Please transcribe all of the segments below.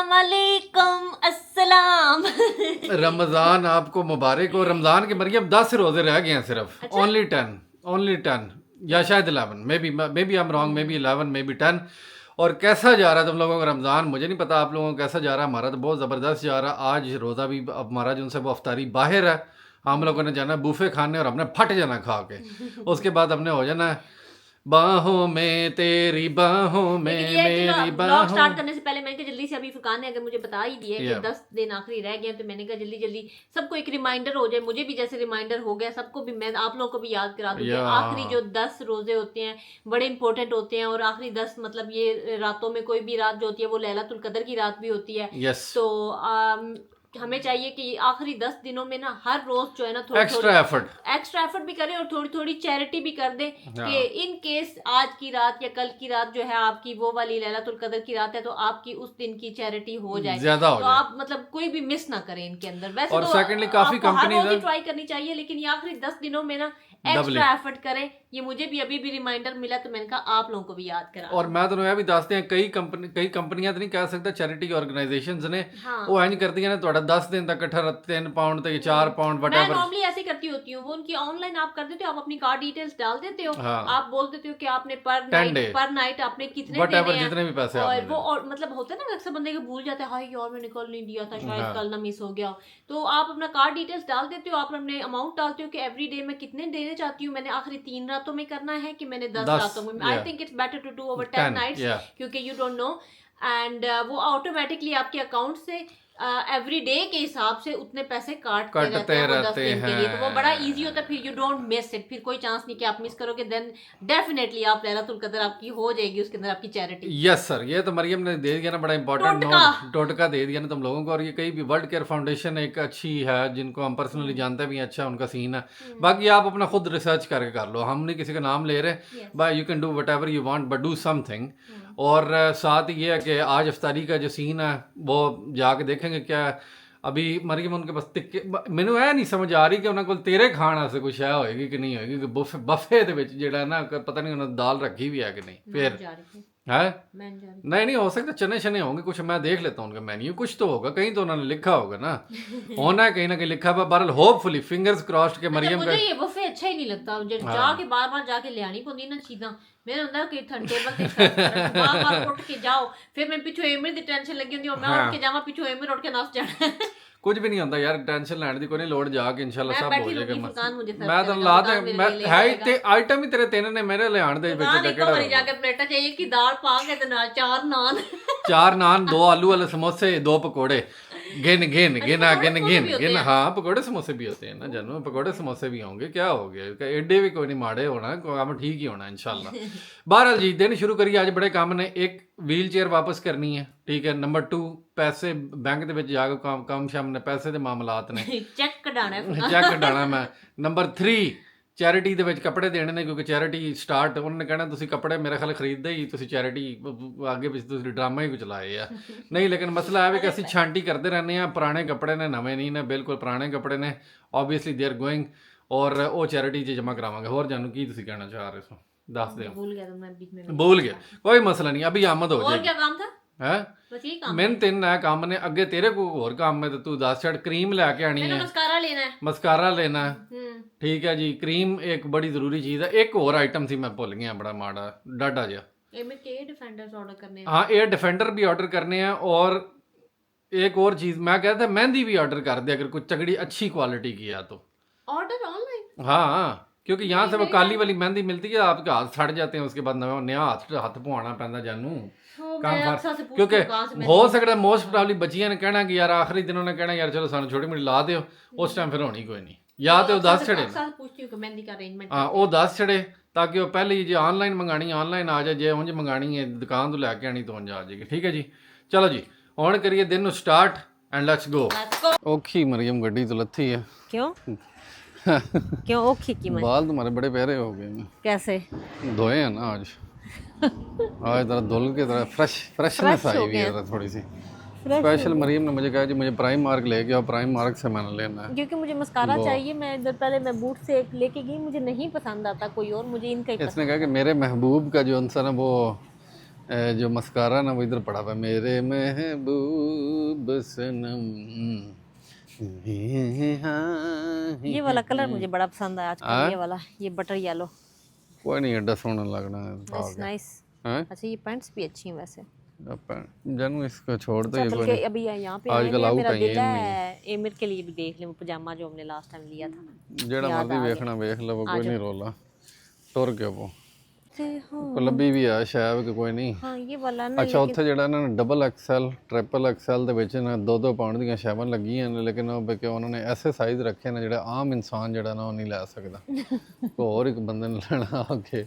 अस्सलाम वालेकुम अस्सलाम। रमज़ान आपको मुबारक हो। रमज़ान के मरियम 10 रोज़े रह गए हैं सिर्फ। अच्छा? ओनली 10 या शायद 11, maybe I am wrong, maybe 11 maybe 10। और कैसा जा रहा है तुम लोगों का रमज़ान? मुझे नहीं पता आप लोगों को कैसा जा रहा है, हमारा तो बहुत ज़बरदस्त जा रहा है। आज रोज़ा भी अब हमारा जो उनसे वो अफ्तारी बाहर है, हम लोगों ने जाना बूफे खाने और हमने फट जाना खा के। उसके बाद हमने हो जाना बाहों में तेरी बाहों लेकिन में ये है कि मेरी ब्लॉग बाहों। स्टार्ट करने से पहले मैंने कहा जल्दी से, अभी फुरकान ने अगर मुझे बता ही दिया कि Yeah. 10 दिन आखिरी रह गए, तो मैंने कहा जल्दी जल्दी सबको एक रिमाइंडर हो जाए, मुझे भी जैसे रिमाइंडर हो गया, सबको भी, मैं आप लोगों को भी याद करा दूं कि Yeah. आखिरी जो 10 रोजे होते हैं बड़े इंपॉर्टेंट होते हैं। और आखिरी 10 मतलब ये रातों में कोई भी रात जो होती है वो लैलतुल कदर की रात भी होती है। Yes. तो हमें चाहिए कि आखिरी 10 दिनों में ना हर रोज जो है ना थोड़ी एक्स्ट्रा एफर्ट भी करें और थोड़ी थोड़ी चैरिटी भी कर दें कि इन केस आज की रात या कल की रात जो है आपकी वो वाली लैलतुल कदर की रात है, तो आपकी उस दिन की चैरिटी हो जाए, ज्यादा हो तो जाए। आप मतलब कोई भी मिस ना करें इनके अंदर। वैसे और तो सेकंडली काफी आपको हर रोज ही कंपनीज ट्राई करनी चाहिए, लेकिन ये आखिरी 10 दिनों में ना एक्स्ट्रा एफर्ट करें। ये मुझे भी अभी भी रिमाइंडर मिला, तो मैंने कहा आप लोगों को भी याद करा। और मैं तो यह भी दसते हैं, कई कंपनियां तो नहीं कह सकता, चैरिटी ऑर्गेनाइजेशंस ने हाँ। वो इंज करती है ना, थोड़ा 10 दिन तक इकट्ठा 3 पाउंड तक 4 पाउंड मैं वटएवर। नॉर्मली ऐसे करती होती हूँ, वो उनकी ऑनलाइन आप कर देते हो, आप अपनी कार्ड डिटेल्स डाल देते हो। हाँ। आप बोल देते हो कि आपने पर 10 day। नाइट आपने कितने वटएवर देने हैं, जितने भी पैसे और आपने वो और मतलब होता है ना अक्सर बंदे को भूल जाता है, हाय यार मैंने कल नहीं दिया था, शायद हाँ। कल ना मिस हो गया हो। तो आप अपना कार्ड डिटेल्स डाल देते हो, आप अपने अमाउंट डालते हो कि एवरी डे मैं कितने देने चाहती हूँ, मैंने आखिरी 3 रातों में करना है कि मैंने 10 रातों में। I think it's better to do over 10 nights, क्योंकि यू डोंट नो। एंड वो ऑटोमेटिकली आपके अकाउंट से एवरी डे के हिसाब से उतने पैसे काटते रहते हैं वो 10 दिन के लिए। तो वो बड़ा इजी होता है, फिर यू डोंट मिस इट, फिर कोई चांस नहीं कि आप मिस करोगे। देन डेफिनेटली आप लैलतुल कदर आपकी हो जाएगी, उसके अंदर आपकी चैरिटी। यस सर, ये तो मरियम ने दे दिया ना, बड़ा इंपॉर्टेंट नोट, टोटका दे दिया ना तुम लोगों को। और ये कहीं भी वर्ल्ड केयर फाउंडेशन एक अच्छी है, जिनको हम पर्सनली जानते भी हैं, अच्छा उनका सीन है। बाकी आप अपना खुद रिसर्च करके कर लो, हम नहीं किसी का नाम ले रहे। Bye you can do whatever you want, but do something. और साथ ये है कि आज अफ्तारी का जो सीन है वो जाके देखेंगे क्या अभी मरियम उनके पास टिक्के। मैनू ਇਹ नहीं समझ आ रही कि ਉਹਨਾਂ ਕੋਲ ਤੇਰੇ ਖਾਣ ਵਾਸਤੇ ਕੁਝ ਹੈ ਹੋਏਗੀ कि नहीं होएगी, कि बफे ਦੇ ਵਿੱਚ ਜਿਹੜਾ ਨਾ पता नहीं उन्होंने दाल रखी भी है कि नहीं। फिर है नहीं हो सकता, चने शने होंगे कुछ, मैं देख लेता हूँ उनका मेन्यू, कुछ तो होगा, कहीं तो उन्होंने लिखा होगा ना, होना है कहीं ना कहीं लिखा हुआ। बहरहाल होपफुली फिंगर्स क्रॉस्ड के मरियम मुझे ये बफे अच्छा ही नहीं लगता, जाके बार बार जाके ले आनी पौंदी ना चीज़ां। मेरे अंदर कि टेबल ते बार उठ के जाओ, फिर मैं पिछो एमर दी टेंशन लगी होंदी, और मैं उठ के जावां पिछो एमर उठ के नस जाना। कुछ भी नहीं होता यार, टेंशन लेने की कोई नहीं लोड़, जाके इंशाल्लाह सब हो जाएगा। मैं तो करेगा, ला फुरकान दे, मेरे मैं लिए है लेके ते आइटम ही तेरे तीन ने मेरे ले आण दे विच नान दा एक बारी जाके प्लेटा च एक ही दाल पा के ते नाल 4 नान 4 नान, 2 आलू वाले समोसे, 2 पकोड़े, गिन। हाँ पकोड़े समोसे भी होते हैं ना जानू, पकोड़े समोसे भी होंगे, क्या हो गया, एडे भी कोई नहीं माड़े होना, काम ठीक ही होना इंशाल्लाह। बहरहाल जी दिन शुरू करिए, आज बड़े काम ने। एक व्हील चेयर वापस करनी है, ठीक है। नंबर 2 पैसे बैंक दे विच जाके काम शाम ने पैसे दे मामलात ने चेक कढाना चेक कढाना मैं। नंबर 3 ਚੈਰਿਟੀ ਦੇ ਵਿੱਚ ਕੱਪੜੇ ਦੇਣੇ ਨੇ, ਕਿਉਂਕਿ ਚੈਰਿਟੀ ਸਟਾਰਟ ਉਹਨਾਂ ਨੇ ਕਹਿਣਾ ਤੁਸੀਂ ਕੱਪੜੇ ਮੇਰੇ ਖਿਆਲ ਖਰੀਦਦੇ ਹੀ ਤੁਸੀਂ ਚੈਰਿਟੀ ਅੱਗੇ ਵਿੱਚ ਤੁਸੀਂ ਡਰਾਮਾ ਹੀ ਕੁਝ ਲਾਏ ਆ। ਨਹੀਂ ਲੇਕਿਨ ਮਸਲਾ ਇਹ ਹੈ ਕਿ ਅਸੀਂ ਛਾਂਟੀ ਕਰਦੇ ਰਹਿੰਦੇ ਆ, ਪੁਰਾਣੇ ਕੱਪੜੇ ਨੇ, ਨਵੇਂ ਨਹੀਂ ਨੇ, ਬਿਲਕੁਲ ਪੁਰਾਣੇ ਕੱਪੜੇ ਨੇ, ਓਬਵੀਅਸਲੀ ਦੇ ਆਰ ਗੋਇੰਗ, ਔਰ ਉਹ ਚੈਰਿਟੀ 'ਚ ਜਮ੍ਹਾਂ ਕਰਾਵਾਂਗੇ। ਹੋਰ ਜਾਨੂੰ ਕੀ ਤੁਸੀਂ ਕਹਿਣਾ ਚਾਹ ਰਹੇ ਹੋ, ਦੱਸ ਦਿਓ। भूल गया, कोई मसला नहीं, अभी आमद हो जाएगी। क्या काम था है मैंने 3 नया काम ने अगे, तेरे को और काम में तो तू 10 छड़। क्रीम लेके आनी है, मस्कारा लेना है, ठीक है जी। क्रीम एक बड़ी जरूरी चीज है। एक और आइटम थी मैं भूल गया, बड़ा माड़ा डाटा जा। हाँ एयर डिफेंडर भी ऑर्डर करने हैं, और एक और चीज मैं कहता था मेहंदी भी ऑर्डर कर दे, अगर कुछ तगड़ी अच्छी क्वालिटी की है तो ऑर्डर ऑनलाइन। हाँ क्योंकि यहाँ से वो काली वाली मेहंदी मिलती है, आपके हाथ सड़ जाते हैं, उसके बाद नया हाथ पवाना पैंदा जानू काम फर। क्योंकि हो सकता है मोस्ट प्रॉब्ली बच्चियां ने कहना कि यार आखिरी दिन उन्होंने कहना यार चलो सानू छोटी मोटी ला दो, उस टाइम फिर होनी कोई नहीं, या तो 10 छड़े। हाँ वो 10 छड़े, ताकि वो पहले ही जो ऑनलाइन मंगानी ऑनलाइन आ जाए, जो उंज मंगानी है दुकान तो लैके आनी तो उंज आ जाएगी, ठीक है जी। चलो जी हुण करिए दिन स्टार्ट एंड लेट्स गो। औखी मरियम गड्डी तो लथी है। क्यों क्यों औखी की बाल तुम्हारे बड़े प्यारे हो गए। कैसे धोए हैं ना आज आज जरा धुल के जरा फ्रेशनेस आई हुई है थोड़ी सी स्पेशल। मरियम ने मुझे कहा जी मुझे प्राइम मार्क लेके आओ, प्राइम मार्क से मैंने लेना है, क्योंकि मुझे मस्कारा चाहिए। मैं इधर पहले मैं बूट से एक लेके गई, मुझे नहीं पसंद आता कोई और, मुझे इनका ही इसने कहा कि मेरे महबूब का जो आंसर है वो जो मस्कारा ना वो इधर पड़ा हुआ है, मेरे महबूब सनम। ये वाला कलर मुझे बड़ा पसंद आया आजकल, ये वाला, ये बटर येलो। कोई नहीं, एडा सोना लगना है। नाइस। अच्छा ये पैंट्स भी अच्छी हैं वैसे। जानू इसको छोड़ दो, ये बल्कि अभी यहाँ पे आजकल आउट मेरा है दिल है एमिर के लिए भी देख ले, वो पजामा जो हमने लास्ट टाइम लिया था। जेड़ा मर्जी देखना देख लो, कोई नहीं रोला, टुर के वो लंबी भी है शायद कि कोई नहीं। हाँ ये वाला ना। अच्छा उत्थे जेड़ा ना डबल एक्सएल ट्रिपल एक्सएल ਦੇ ਵਿੱਚ ਨਾ 2-2 ਪਾਉਂਡ ਦੀਆਂ ਸ਼ੈਵਾਂ ਲੱਗੀਆਂ ਨੇ, ਲੇਕਿਨ ਉਹ ਕਿ ਉਹਨਾਂ ਨੇ ਐਸੇ ਸਾਈਜ਼ ਰੱਖੇ ਨੇ ਜਿਹੜਾ ਆਮ ਇਨਸਾਨ ਜਿਹੜਾ ਨਾ ਉਹ ਨਹੀਂ ਲੈ ਸਕਦਾ। ਹੋਰ ਇੱਕ ਬੰਦੇ ਨੇ ਲੈਣਾ ਅੱਗੇ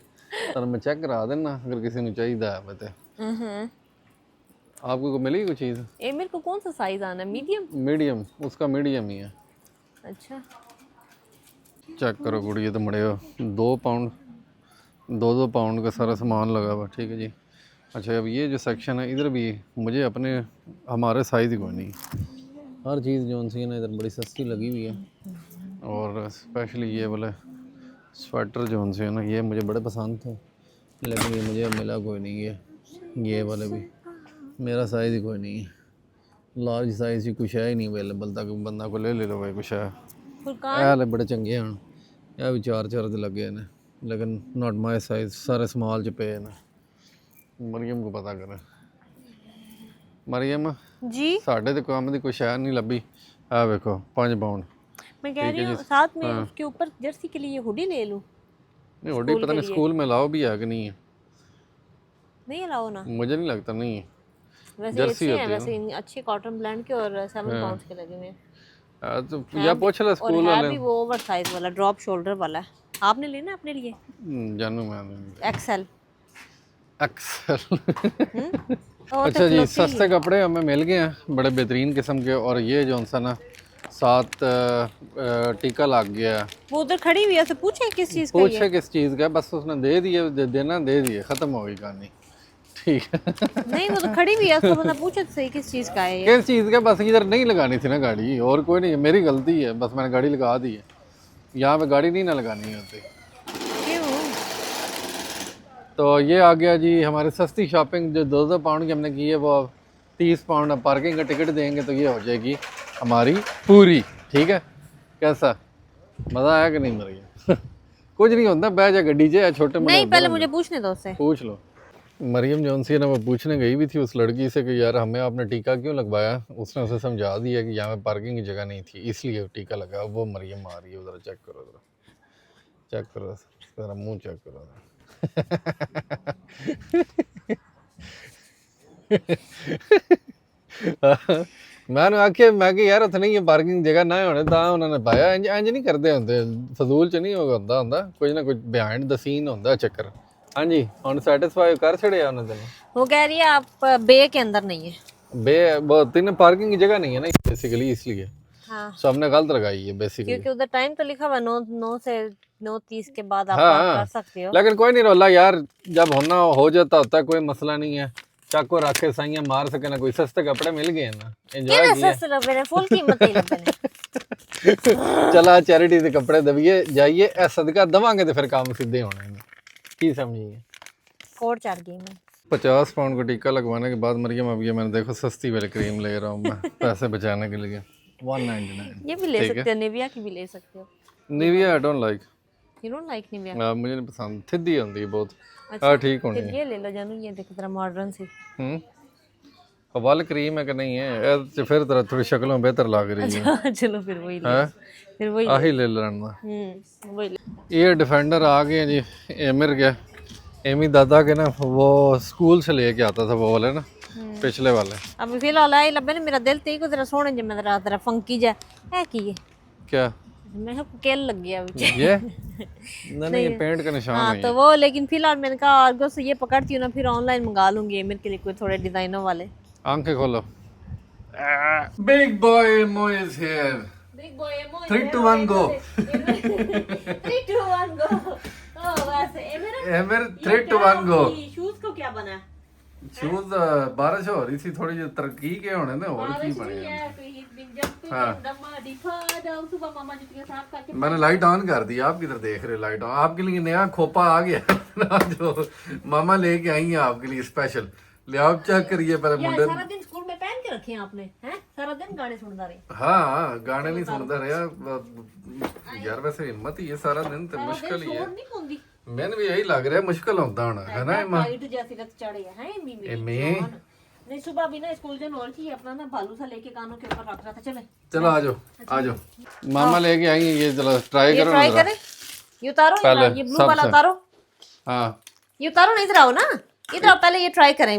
ਤਾਂ मैं चेक करा देना अगर किसी ने चाहिए है तो। आपको को मिलेगी कोई चीज़? मेरे को कौन सा साइज आना है? मीडियम? मीडियम, उसका मीडियम ही है। अच्छा चेक करो गुड़िया, तो मड़े 2 पाउंड 2-2 पाउंड का सारा सामान लगा हुआ, ठीक है जी। अच्छा अब ये जो सेक्शन है इधर भी मुझे अपने हमारे साइज़ ही कोई नहीं, हर चीज़ जो सी ना इधर बड़ी सस्ती लगी हुई है। और स्पेशली ये वाले स्वेटर जो से ना ये मुझे बड़े पसंद थे, लेकिन ये मुझे मिला कोई नहीं है। ये वाले भी मेरा साइज़ ही कोई नहीं है, लार्ज साइज़ ही कुछ है ही नहीं अवेलेबल, ताकि बंदा को ले लो भाई कुछ है। ये बड़े चंगे हैं, यह भी 4-4 दे लगे ने, लेकिन नॉट माई साइज़, सारे स्मॉल च पे ने। मरियम को पता करें। मरियम जी साढ़े तो काम की कोई शय नहीं लभी। आ देखो 5 पाउंड मैं कह रही हूँ साथ में उसके ऊपर जर्सी के लिए हुडी ले लूँ। नहीं हुडी पता नहीं स्कूल में लाओ भी है कि नहीं है, नहीं लाओ ना, मुझे नहीं लगता नहीं है। वैसे जर्सी होती है वैसे अच्छे कॉटन ब्रांड के और 7 पाउंड के लगे हुए हैं। तो या पूछ ले स्कूल वाले। वाले, भी वो ओवर साइज वाला ड्रॉप शोल्डर वाला है, आपने लेना अपने लिए? जानू मैं एक्सेल। अच्छा जी, सस्ते कपड़े हमें मिल गए हैं बड़े बेहतरीन किस्म के। और ये जो सा ना साथ टीका लग गया है, वो उधर खड़ी हुई है, से पूछे किस चीज़ का? पूछे किस चीज़ का, बस उसने दे दिए, देना दे दिए, ख़त्म हो गई कहानी, ठीक है। नहीं वो तो खड़ी हुई है, उसको बंदा पूछे तो सही किस चीज़ का है ये? किस चीज़ का, बस इधर नहीं लगानी थी ना गाड़ी, और कोई नहीं, मेरी गलती है, बस मैंने गाड़ी लगा दी है। यहाँ पे गाड़ी नहीं ना लगानी होती। तो ये आ गया जी हमारी सस्ती शॉपिंग, जो 2-2 पाउंड की हमने की है, वो 30 पाउंड पार्किंग का टिकट देंगे तो ये हो जाएगी हमारी पूरी, ठीक है। कैसा मज़ा आया कि नहीं? मरियम कुछ नहीं होता, बह जा गड्डी से, छोटे नहीं पहले मुझे पूछने दो उससे, पूछ लो। मरियम जौन सी है ना वो पूछने गई भी थी उस लड़की से कि यार हमें आपने टीका क्यों लगवाया, उसने उसे समझा दिया कि यहाँ पे पार्किंग की जगह नहीं थी इसलिए टीका लगा। वो मरियम आ रही है उधर, चेक करो ज़रा, चेक करो ज़रा मुँह चेक करो। मैंने आखे मैं कि यार उत्थे नहीं है पार्किंग जगह ना होने तां उन्होंने पाया, इंज नहीं करते होंदे, फजूल च नहीं होंदा कुछ ना कुछ बिहाइंड द सीन होंदा चक्कर। हाँ जी हुण सैटिस्फाई कर छड़िया उन्होंने तेन? वो कह रही है आप बे के अंदर नहीं है, बे वो तीन पार्किंग की जगह नहीं है ना बेसिकली, इसलिए हाँ सो हमने गलत लगाई है बेसिकली, क्योंकि उधर टाइम तो लिखा हुआ 9 से 9:30 के बाद आप कर सकते हो। लेकिन कोई नहीं रोला यार, जब होना हो जाता होता है, कोई मसला नहीं है। चाको रख के साइयां मार सके ना, कोई सस्ते कपड़े मिल गए ना, एंजॉय किया। सस्ते लगे ने, फुल कीमत ही लगे ने। चला चैरिटी के कपड़े दबिए जाइए, ए सदका दवांगे तो फिर काम सीधे होने हैं, की समझिए। कोड चढ़ गई मैं। 50 पाउंड का टीका लगवाने के बाद मरियम अब ये मैंने देखो सस्ती वाली क्रीम ले रहा हूँ मैं पैसे बचाने के लिए, 199। ये भी ले सकते हो, निविया की भी ले सकते हो। Nivea I don't like, you don't like Nivea? मुझे नहीं पसंद, थिद्दी होती है बहुत। हाँ ठीक होनी फिर ये ले लो जानू, ये देख तेरा मॉडर्न सी। हवाल क्रीम है कि नहीं है, फिर तेरा थोड़ी शक्लों बेहतर लग रही है। चलो फिर वही ले, फिर वही आही ले लेना। वही ले। ये डिफेंडर आ गए जी, एमिर के एमी दादा के ना वो स्कूल से लेके आता था वो वाले ना पिछले वाले। अब फिलहाल आई लबे ना, मेरा दिल ते को तेरा सोने जे मैं तेरा फंकी जा है की है क्या, मैं को केल लग गया ये नहीं ये पेंट का निशान है। तो वो लेकिन फिलहाल मैंने कहा आगे से ये पकड़ती हूँ ना, फिर ऑनलाइन मंगा लूंगी मेरे के लिए कोई थोड़े डिजाइनों वाले। आंखें खोलो। बिग बॉय मो इज हियर, बिग बॉय मो 3 2 1 गो 3 2 1 गो। ओ बस एमिर 3 2 1 गो। शूज को क्या बना? शूज बारिश हो रही थी थोड़ी, जो तरक्की के होने ने और की बने। सुबह मामा जुतियां साफ करके मैंने लाइट ऑन कर दी, आप किधर देख रहे हो? लाइट ऑन, आपके लिए नया खोपा आ गया जो मामा लेके आई है आपके लिए स्पेशल। ले आओ चेक करिए पहले मुंडे। सारा दिन स्कूल में पहन के रखे हैं आपने, हैं? सारा दिन गाने सुनता रहे? हाँ गाने नहीं सुनता रहा यार, वैसे हिम्मत ही है सारा दिन तो मुश्किल ही है। मैंने भी यही लग रहा है मुश्किल होता होना है ना। हाइट जैसी रत चढ़े हैं नहीं सुबह भी ना स्कूल जन और थी अपना ना भालू सा लेके कानों के ऊपर रख रहा था। चलो आ जाओ मामा लेके आई है ये, चलो ट्राई करो। ट्राई करें, ये उतारो, ये ब्लू वाला उतारो। हाँ ये उतारो ना, इधर आओ ना, इधर आओ, पहले ये ट्राई करें।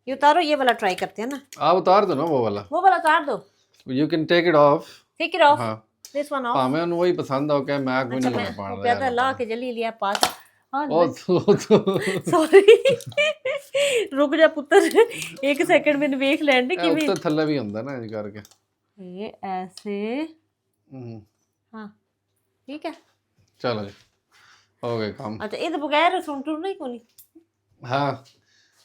ये उतारो, ये वाला ट्राई करते हैं ना। आप उतार दो ना वो वाला उतार दो। You can take it off. Take it off, this one off. हमें वही पसंद हो के मैं कोई नहीं पा रहा प्यादा ला के जल्दी लिया पास। सॉरी रुक जा पुत्र, एक सेकंड मैंने देख लैंड कि ਉੱਤੇ ਥੱਲੇ ਵੀ ਹੁੰਦਾ ਨਾ ਇੰਜ ਕਰਕੇ ये ऐसे। हाँ ठीक है, चलो जी हो गए काम। अच्छा ये तो बगैर सुन टूर नहीं कोनी। हाँ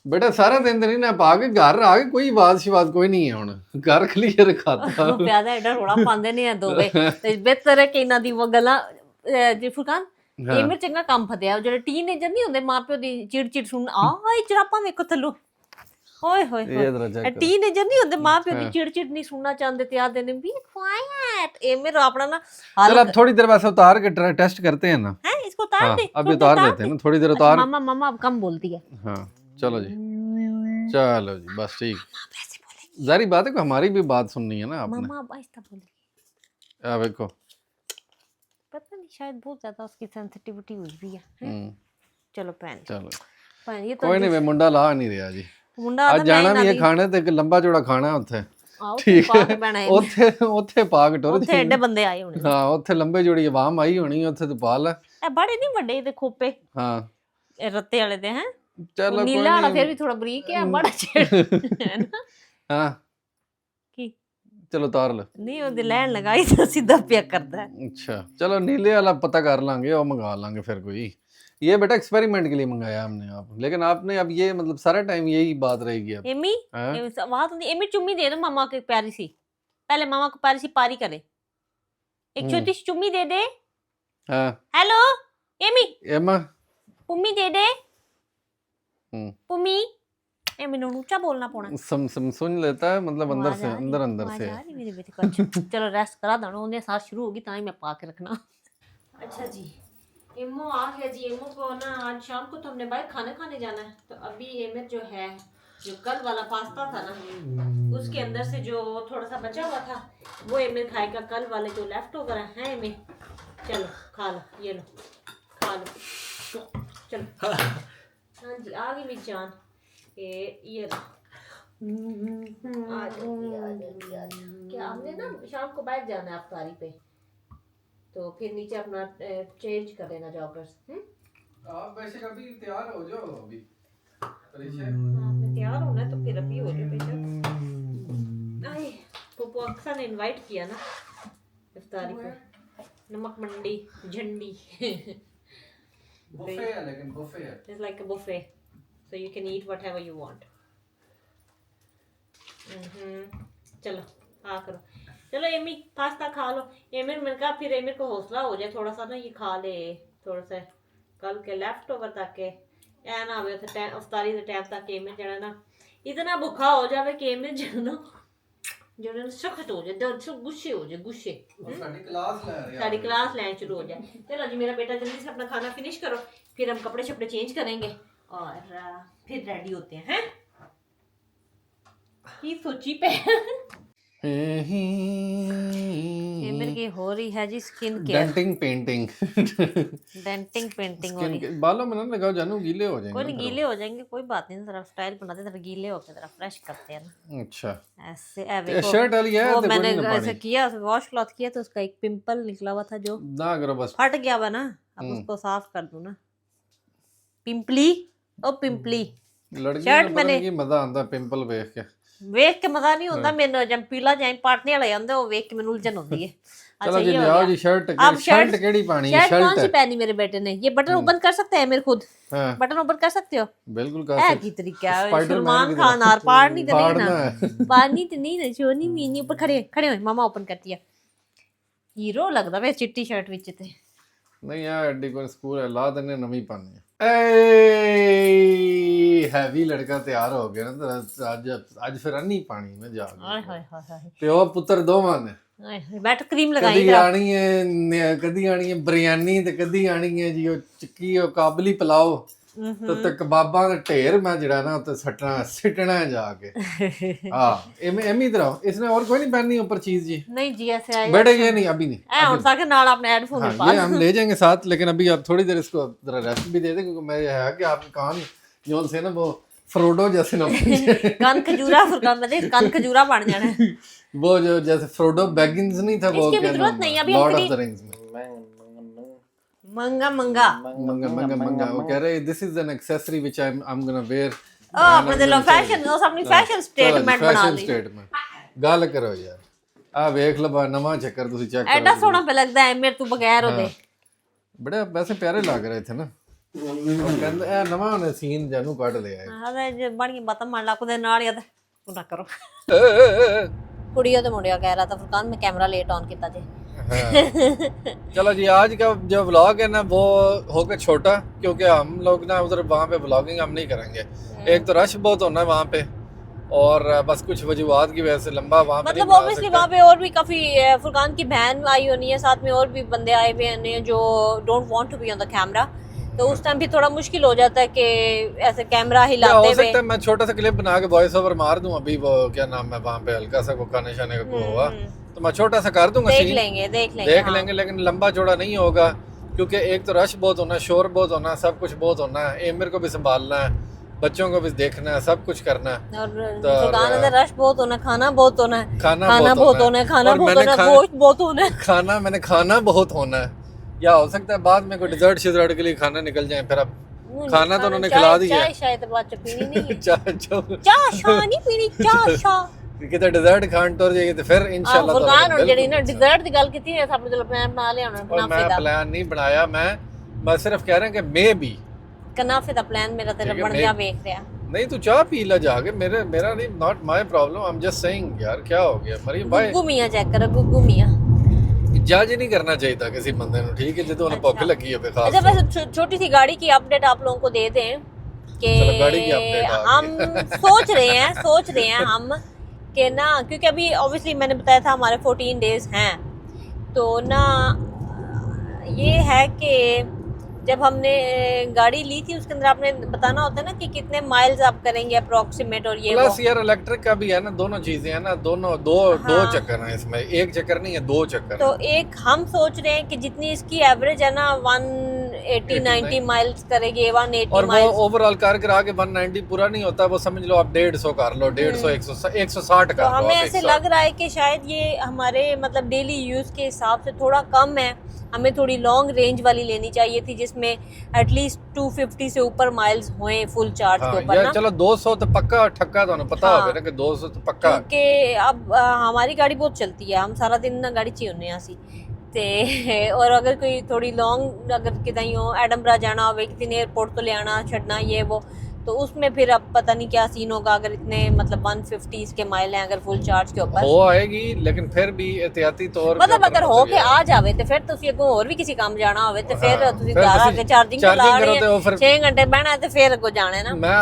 बेटा सारा दिन नहीं ना पा के घर आ के कोई बात शिवात कोई नहीं है हुन घर क्लियर खाता प्यादा एडा रोड़ा पांदे नहीं है दोवे ते बेहतर है कि इना दी वो गल्ला जी फुरकान ਇਹ ਮੇਰੇ ਚੰਗਾ ਕੰਮ ਫਤਿਆ। ਜਿਹੜੇ ਟੀਨੇਜਰ ਨਹੀਂ ਹੁੰਦੇ ਮਾਪਿਓ ਦੀ ਚਿੜ ਸੁਣ ਆਏ ਜਰਾਪਾਂ ਵੇਖੋ ਥੱਲੋਂ ਓਏ ਹੋਏ ਹੋਏ ਟੀਨੇਜਰ ਨਹੀਂ ਹੁੰਦੇ ਮਾਪਿਓ ਦੀ ਚਿੜ ਨਹੀਂ ਸੁਣਨਾ ਚਾਹੁੰਦੇ ਤੇ ਆਦੇ ਨੇ ਬੀ क्वाइट। ਇਹ ਮੇਰਾ ਆਪਣਾ ना चल अब थोड़ी देर वैसे उतार के टेस्ट करते हैं ना। हैं इसको उतार दे, अभी उतार देते हैं ना थोड़ी देर उतार। मामा अब कम बोलती है। हाँ चलो जी बस ठीक। जारी बात है को हमारी भी बात सुननी है ना आपने। मामा अब आहिस्ता बोलिए। देखो पता नहीं शायद बहुत ज्यादा उसकी सेंसिटिविटी हुई भी है। चलो पहन ये तो कोई नहीं, मैं मुंडा ला नहीं रहा जी। मुंडा आज जाना भी है खाने ते एक लंबा चौड़ा खाना ਉੱਥੇ ਠੀਕ ਹੈ। ਉੱਥੇ ਪਾ ਕੇ ਟੁਰ ਉੱਥੇ ਐਡੇ ਬੰਦੇ ਆਏ ਹੋਣੇ। ਹਾਂ ਉੱਥੇ ਲੰਬੇ ਜੋੜੀ ਆਵਾਮ ਆਈ ਹੋਣੀ, ਉੱਥੇ ਤੇ ਪਾ ਲੈ। ਇਹ ਬੜੇ ਨਹੀਂ ਵੱਡੇ ਇਹਦੇ ਖੋਪੇ। ਹਾਂ ਇਹ ਰੱਤੇ ਵਾਲੇ ਦੇ ਹੈ। ਚਲੋ ਨੀਲਾ ਵਾਲਾ ਫਿਰ ਵੀ ਥੋੜਾ ਬਰੀਕ ਹੈ, ਬੜਾ ਛੇੜ ਹੈ ਨਾ। ਹਾਂ ਕੀ ਚਲੋ ਉਤਾਰ ਲੈ। ਨਹੀਂ ਉਹਦੇ ਲੈਣ ਲਗਾਈ ਤਾਂ ਸਿੱਧਾ ਪਿਆ ਕਰਦਾ। अच्छा चलो नीले वाला पता कर लांगे और मंगा लांगे फिर कोई। ये बेटा एक्सपेरिमेंट के लिए मंगाया हमने आप, लेकिन आपने अब ये मतलब सारा टाइम यही बात रहेगी अब। एमी बात होती एमी चुम्मी दे दो मामा को प्यारी सी, पहले मामा को प्यारी सी पारी करे, एक छोटी सी चुम्मी दे दे। हां हेलो एमी, एमा पुम्मी दे दे। पुम्मी ए मैंने ऊंचा बोलना पड़ना। सुन लेता है मतलब अंदर से अंदर से। मेरे बेटे को चलो रेस्ट करा दो, उन्हें साथ शुरू होगी ताई मैं पा के रखना। अच्छा जी इमो आ गया जी। इमो को ना आज शाम को तो हमने बाहर खाना खाने जाना है, तो अभी एमिर जो है जो कल वाला पास्ता था ना उसके अंदर से जो थोड़ा सा बचा हुआ था वो एमिर खाएगा। कल वाले जो लेफ्ट ओवर है एमिर, चलो खा लो, ये लो खा लो चलो। हाँ जी आ गई मेरी जान। ये क्या हमने ना शाम को बाहर जाना है अफ्तारी पे, तो फिर नीचे अपना चेंज कर लेना जॉगर्स। आप वैसे कभी तैयार हो जाओ अभी। आपने तैयार होना है तो फिर अभी हो जाओ बेशक। आए पोपो अक्सर ने इनवाइट किया ना इफ्तारी पे, नमक मंडी झंडी बुफे है, लेकिन बुफे है, it's like a buffet so you can eat whatever you want। चलो आ करो, चलो एमी पास्ता खा लो। एमिर मैंने कहा फिर एमिर को हौसला हो जाए थोड़ा सा ना, ये खा ले थोड़ा सा कल के लेफ्ट ओवर तक के ऐ ना आवे उथे अफ्तारी दे टाइम तक एमिर जड़ा ना इतना भूखा हो जावे कि एमिर जड़ा ना जड़ा सख्त हो जाए, दर्द से गुस्से हो जाए, गुस्से साडी क्लास लेना शुरू हो जाए। चलो जी मेरा बेटा जल्दी से अपना खाना फिनिश करो, फिर हम कपड़े शपड़े चेंज करेंगे और फिर रेडी होते हैं। की सोची पे एमिर की हो रही है जी स्किन केयर, डेंटिंग पेंटिंग हो रही है। बालों में ना लगाओ जानू, गीले हो जाएंगे। कोई नहीं गीले हो जाएंगे, कोई बात नहीं, जरा स्टाइल बनाते जरा गीले होके जरा फ्रेश करते हैं ना। अच्छा ऐसे देखो शर्ट वाली है वो मैंने ऐसे किया, वॉश क्लॉथ किया तो उसका एक पिंपल निकला हुआ था जो ना करो बस फट गया हुआ ना, अब उसको साफ कर दूं ना। पिंपली ओ पिंपली लड़की शर्ट मैंने की मजा आता पिंपल देख के। ਵੇਖ ਕੇ ਮਜ਼ਾ ਨਹੀਂ ਹੁੰਦਾ ਮੈਨੂੰ ਜਦ ਪੀਲਾ ਜਾਂ ਪਾਟਨੇ ਵਾਲਾ ਜਾਂਦਾ ਉਹ ਵੇਖ ਕੇ ਮੈਨੂੰ ਉਲਝਣ ਹੁੰਦੀ ਹੈ चलो जी ले आओ जी शर्ट केड़ी पानी है शर्ट कौन सी पहनी मेरे बेटे ने ये बटन ओपन कर सकते हैं मेरे खुद बटन ओपन कर सकते हो बिल्कुल कर सकते की तरीका है सलमान खान आर पानी तो नहीं ना पानी तो नहीं ना छोनी मीनी ऊपर खड़े खड़े हो मामा ओपन करती है हीरो लगदा वे चिट्टी शर्ट विच ते नहीं यार एडी कोई स्कूल है ला देने नवी पानी है ए हैवी लड़का तैयार हो गया ना आज फिर अन्नी पानी में जा गया हाय हाय हाय प्यो पुत्र दोवां ने बैठ क्रीम लगाई कदी आनी है बिरयानी ते कदी आनी है जी ओ चिक्की ओ काबली पुलाओ तो कबाबां दा ढेर मैं जड़ा ना उत्ते सिटना है जाके हां एमी तरह इसने और कोई नहीं पहननी ऊपर चीज जी नहीं जी ऐसे आए बैठेंगे नहीं अभी नहीं ए हुन साके नाल अपने हेडफोन में पा ये हम ले जाएंगे साथ लेकिन अभी आप थोड़ी देर इसको जरा रेस्ट भी दे दे क्योंकि मैं है कि आपके कान जोन से ना वो फ्रोडो जैसे ना कान खजूरा फुरकान में दे कान खजूरा बन जाना है वो जो जैसे फ्रोडो बैगिंस नहीं था वो इसकी जरूरत नहीं अभी लॉर्ड ऑफ द रिंग्स में मंगा वो कह रहे this is an accessory which I am gonna wear अपने दिल फैशन उस अपनी फैशन स्टेटमेंट बना ली गल करो यार आ देख लो नवा चक्कर ਤੁਸੀਂ ਚੈੱਕ ਐਡਾ ਸੋਹਣਾ पे लगदा है मेरे तू बगैर ਉਹਦੇ बड़े वैसे प्यारे लग रहे थे ना ਕਹਿੰਦੇ ਇਹ ਨਵਾਂ ਉਹਨੇ ਸੀਨ ਜਾਨੂੰ ਕੱਢ ਲਿਆ ਹਾਂ ਜੇ ਬਣੀ ਬਾਤਾਂ ਮੰਨ ਲਾ ਕੋਦੇ ਨਾਲ ਯਾਦ ਤੂੰ ਨਾ ਕਰੋ ਕੁੜੀਆਂ ਤੇ ਮੁੰਡਿਆ ਕਹਿ ਰਹਾ था फुरकान में कैमरा लेट ऑन किया थे चलो जी आज का जो व्लॉग है ना वो होगा छोटा क्योंकि हम लोग ना उधर वहाँ पे व्लॉगिंग हम नहीं करेंगे एक तो रश बहुत होना है वहाँ पे और बस कुछ वजूहात की वजह से लंबा वहाँ पे मतलब ऑब्वियसली वहाँ पे और भी काफी फुरकान की बहन आई होनी है साथ में और भी बंदे आए हुए हैं जो don't want to be on the camera तो उस टाइम भी थोड़ा मुश्किल हो जाता है कि ऐसे कैमरा हिलाते हुए हो सकता है मैं छोटा सा क्लिप बना के वॉइस ओवर मार दूं अभी वो क्या नाम है वहाँ पे हल्का सा को खाने शाने का को हुआ तो मैं छोटा सा कर दूंगा देख लेंगे लेकिन लंबा चौड़ा नहीं होगा क्योंकि एक तो रश बहुत होना है शोर बहुत होना है सब कुछ बहुत होना है एमिर को भी संभालना है बच्चों को भी देखना है सब कुछ करना है और तो रश बहुत होना खाना बहुत होना है खाना बहुत होना है खाना बहुत होना है गोश्त बहुत होना है खाना बहुत होना है या हो सकता है बाद में कोई डिजर्ट शिजर्ट के लिए खाना निकल जाए फिर अब खाना तो उन्होंने खिला दिया चाय शायद बाद में पीनी नहीं है चाय नहीं पीनी चाय किते डिजर्ट खान टोर जाएगी तो फिर इंशाल्लाह फुरकान और जेडी ना डिजर्ट दी गल कीती है सब जो प्लान बना लिया उन्होंने मैं प्लान नहीं बनाया मैं सिर्फ कह रहा हूं कि मे बी कनाफे दा प्लान मेरा तेरा बन गया देख रहा नहीं तू चाय पी ला जाके मेरा नहीं not my problem I am just saying यार क्या हो गया मरियम भाई गुग्गू मियां चेक कर गुग्गू मियां जज नहीं करना चाहिए था किसी बंदे को ठीक है जो उन्हें भूख लगी है खास अच्छा वैसे छोटी सी गाड़ी की अपडेट आप लोगों को दे दें कि हम सोच रहे हैं हम कि ना क्योंकि अभी ऑब्वियसली मैंने बताया था हमारे 14 डेज हैं तो ना ये है कि जब हमने गाड़ी ली थी उसके अंदर आपने बताना होता है ना कि कितने माइल्स आप करेंगे अप्रोक्सीमेट और ये प्लस यार इलेक्ट्रिक का भी है ना दोनों चीजें हैं ना दो चक्कर हैं इसमें एक चक्कर नहीं है दो चक्कर तो एक हम सोच रहे हैं कि जितनी इसकी एवरेज है ना 180-90 माइल्स करेगी 180 और वो ओवरऑल कार करा के 190 पूरा नहीं होता वो समझ लो आप 150 कर लो 150 160 कर लो हमें ऐसे लग रहा है कि शायद ये हमारे मतलब डेली यूज के हिसाब से थोड़ा कम है हमें थोड़ी लॉन्ग रेंज वाली लेनी चाहिए थी जिसमें एटलीस्ट 250 से ऊपर माइल्स होए फुल चार्ज के ऊपर ना चलो 200 तो पक्का ठक्का तो पता होगा ना कि 200 तो पक्का क्योंकि अब हमारी गाड़ी बहुत चलती है हम सारा दिन ना गाड़ी च होने आसी ते और अगर कोई थोड़ी लॉन्ग अगर किदाई हो एडनबरा जाना हो किसी एयरपोर्ट तो ले आना छड़ना ये वो तो उसमें फिर अब पता नहीं क्या सीन होगा अगर इतने मतलब 150 के माइल हैं अगर फुल चार्ज के ऊपर हो आएगी लेकिन फिर भी एहतियाती तौर मतलब अगर हो के आ जावे तो फिर ਤੁਸੀਂ ਅੱਗੋਂ ਹੋਰ ਵੀ ਕਿਸੇ ਕੰਮ ਜਾਣਾ ਹੋਵੇ ਤੇ ਫਿਰ ਤੁਸੀਂ ਘਰ ਆ ਕੇ ਚਾਰजिंग ਲਾ ਰਹੇ ਹੋ 6 घंटे बैठना है तो फिर ਅੱਗੋਂ जाना है ना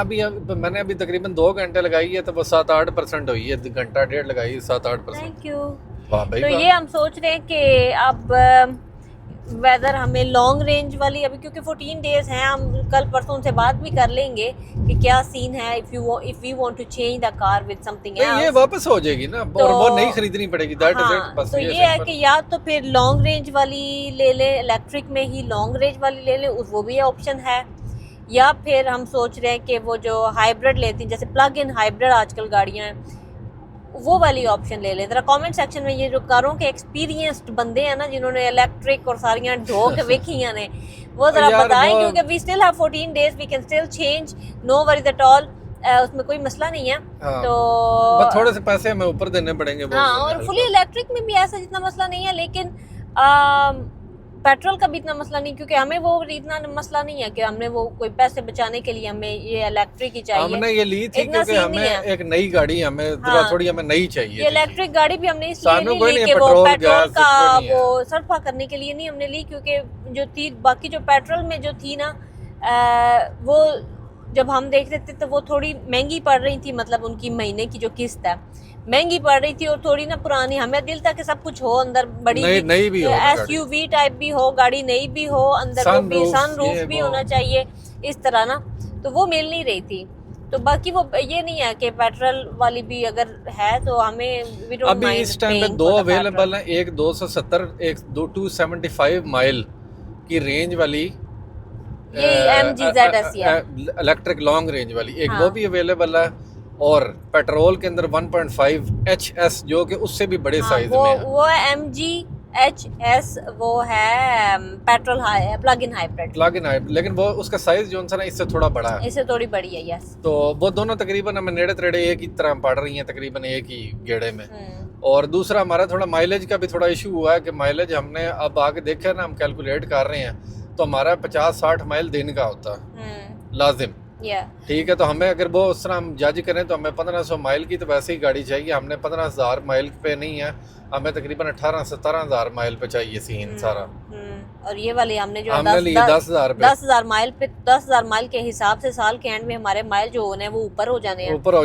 मैंने अभी तकरीबन 2 घंटे लगाई है तो वो 7-8% हुई है घंटा डेढ़ लगाई 7-8%। Thank you. तो ये हम सोच रहे हैं कि अब वेदर हमें लॉन्ग रेंज वाली अभी क्योंकि 14 डेज हैं हम कल परसों से बात भी कर लेंगे कि क्या सीन है if we want to change the car with something else ये वापस हो जाएगी ना तो, और वो नहीं खरीदनी पड़ेगी दैट इज इट बस तो ये है कि या तो फिर लॉन्ग रेंज वाली ले ले इलेक्ट्रिक में ही लॉन्ग रेंज वाली ले ले वो भी ऑप्शन है या फिर हम सोच रहे हैं कि वो जो हाइब्रिड लेती हैं जैसे प्लग इन हाइब्रिड आजकल गाड़ियां हैं वो वाली ऑप्शन ले ले जरा कमेंट सेक्शन में ये जो कारों के एक्सपीरियंस्ड बंदे हैं ना जिन्होंने इलेक्ट्रिक और सारियां ढोक वेखियां ने वो जरा बताएं क्योंकि we still have 14 days we can still change no worries at all उसमें कोई मसला नहीं है। हाँ, तो बस थोड़े से पैसे हमें ऊपर देने पड़ेंगे। हाँ, और फुली इलेक्ट्रिक में भी ऐसा जितना मसला नहीं है, लेकिन पेट्रोल का भी इतना मसला नहीं, क्योंकि हमें वो इतना मसला नहीं है कि हमने वो कोई पैसे बचाने के लिए हमें ये इलेक्ट्रिक ही चाहिए। हमने ये ली थी क्योंकि हमें एक नई गाड़ी हमें थोड़ी हमें नई चाहिए। ये इलेक्ट्रिक गाड़ी भी हमने इसलिए नहीं ली कि वो पेट्रोल का वो सरफा करने के लिए नहीं हमने ली, क्योंकि जो थी बाकी जो पेट्रोल में जो थी ना वो जब हम देख रहे थे तो वो थोड़ी महंगी पड़ रही थी, मतलब उनकी महीने की जो किस्त है महंगी पड़ रही थी, और थोड़ी ना पुरानी। हमें दिल था कि सब कुछ हो अंदर, बड़ी नई भी हो, SUV टाइप भी हो, गाड़ी नई भी हो, अंदर वो भी सनरूफ भी होना चाहिए, इस तरह ना। तो वो मिल नहीं रही थी। तो बाकी वो ये नहीं है कि पेट्रोल वाली भी अगर है तो हमें अभी इस टाइम पे दो अवेलेबल है, एक 270 एक 275 माइल की रेंज वाली ये MG-ZS इलेक्ट्रिक लॉन्ग रेंज वाली एक वो भी अवेलेबल है, और पेट्रोल के अंदर 1.5 HS जो कि उससे भी बड़े साइज में है। वो है MG-HS, वो है पेट्रोल प्लग इन हाइब्रिड, लेकिन वो उसका साइज जो है इससे थोड़ा बड़ा है, इससे थोड़ी बड़ी है। यस, तो वो दोनों तकरीबन हमें नेड़े तेड़े एक ही तरह पड़ रही हैं, तकरीबन एक ही गेड़े में। और दूसरा हमारा थोड़ा माइलेज का भी थोड़ा इशू हुआ है कि माइलेज हमने अब आगे देखा ना, हम कैलकुलेट कर रहे हैं तो हमारा 50-60 माइल दिन का होता है लाजिम। ठीक है, तो हमें अगर वो उस तरह हम जज करें तो हमें 1500 माइल की तो वैसे ही गाड़ी चाहिए। हमने 15,000 माइल पे नहीं है, हमें तकरीबन 18-17,000 माइल पे चाहिए सीन सारा। और ये वाली हमने जो 10,000 माइल पे 10,000 माइल के हिसाब से साल के एंड में हमारे माइल जो होने वो ऊपर हो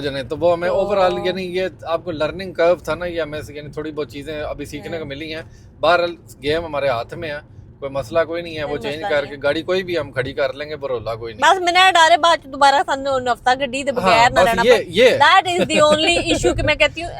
जाने तो वो हमें ओवरऑल यानी ये आपको लर्निंग कर्व था ना, ये हमें यानी थोड़ी बहुत चीजें अभी सीखने को मिली हैं। बहरहाल गेम हमारे हाथ में है, कोई मसला कोई नहीं है, वो चेंज करके गाड़ी कोई भी हम खड़ी कर लेंगे, बरोला कोई नहीं। बस मैंने डारे बाद दोबारा सामने हफ्ता गड्डी दे बगैर ना रहना, ये that is the only issue कि मैं कहती हूं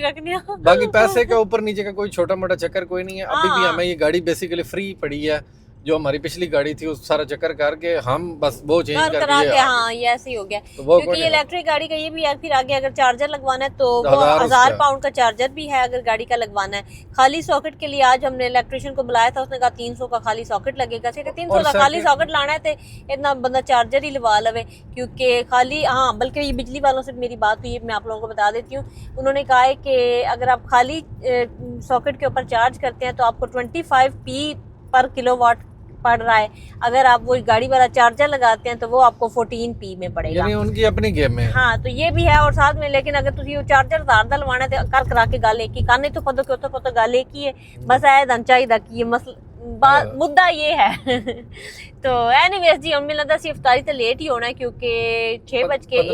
रखनी। बाकी पैसे के ऊपर नीचे का कोई छोटा मोटा चक्कर कोई नहीं है। अभी भी हमें ये गाड़ी बेसिकली फ्री पड़ी है, जो हमारी पिछली गाड़ी थी उस सारा चक्कर करके हम बस वो चेंज करके हाँ ये ऐसे ही हो गया। तो क्योंकि ये इलेक्ट्रिक गाड़ी का ये भी है, फिर आगे अगर चार्जर लगवाना है तो वो 1000 पाउंड का चार्जर भी है अगर गाड़ी का लगवाना है। खाली सॉकेट के लिए आज हमने इलेक्ट्रिशियन को बुलाया था, उसने कहा 300 का खाली सॉकेट लगेगा। 300 का खाली सॉकेट लाना है तो इतना बंदा चार्जर ही लगा लवे, क्योंकि खाली हाँ बल्कि ये बिजली वालों से मेरी बात हुई, मैं आप लोगों को बता देती हूँ। उन्होंने कहा है कि अगर आप खाली सॉकेट के ऊपर चार्ज करते हैं तो आपको 25p पर किलोवाट पड़ रहा है, अगर आप वो गाड़ी वाला चार्जर लगाते हैं तो वो आपको 14p में पड़ेगा, यानी उनकी अपनी गेम है। हाँ तो ये भी है। और साथ में लेकिन अगर तुम चार्जर दार लवाना है कर करा के गल एक ही करने तो पता गल एक ही है, बस ऐ दन चाहिए कि ये मसला मुद्दा ये है। तो एनीवेज जी हम लगता सी इफ्तारी तो लेट ही होना है, क्योंकि 6:01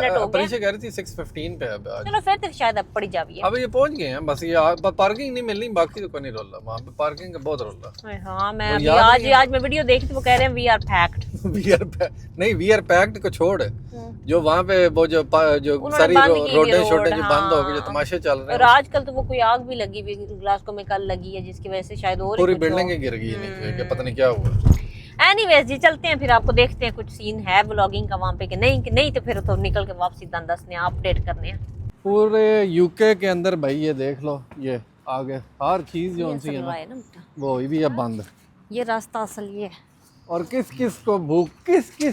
हो गए। कह रही थी 6:15 पे अब चलो फिर तो शायद अब पड़ी जावी है। अब ये पहुंच गए हैं, बस ये पार्किंग नहीं मिलनी, बाकी तो कोई नहीं रोला, वहां पे पार्किंग का बहुत रोला। हां मैं अभी आज मैं वीडियो देखी थी, वो कह रहे हैं we are packed. We are packed को छोड़, जो वहां पे वो जो सारी रोडें छोटे जो बंद हो गई, जो तमाशे चल रहे हैं। और आजकल तो वो कोई आग भी लगी हुई ग्लासगो में कल लगी है, जिसकी वजह से शायद और पूरी बिल्डिंग गिर गई है, पता नहीं क्या हुआ। एनीवेज जी चलते हैं, फिर आपको देखते हैं कुछ सीन है व्लॉगिंग का वहाँ पे कि नहीं तो फिर तो निकल के वापसी दसने अपडेट करने हैं पूरे यूके के अंदर। भाई ये देख लो, ये आगे हर चीज जो सी है ना वो भी है बंद। ये रास्ता असल ये है। और किस किस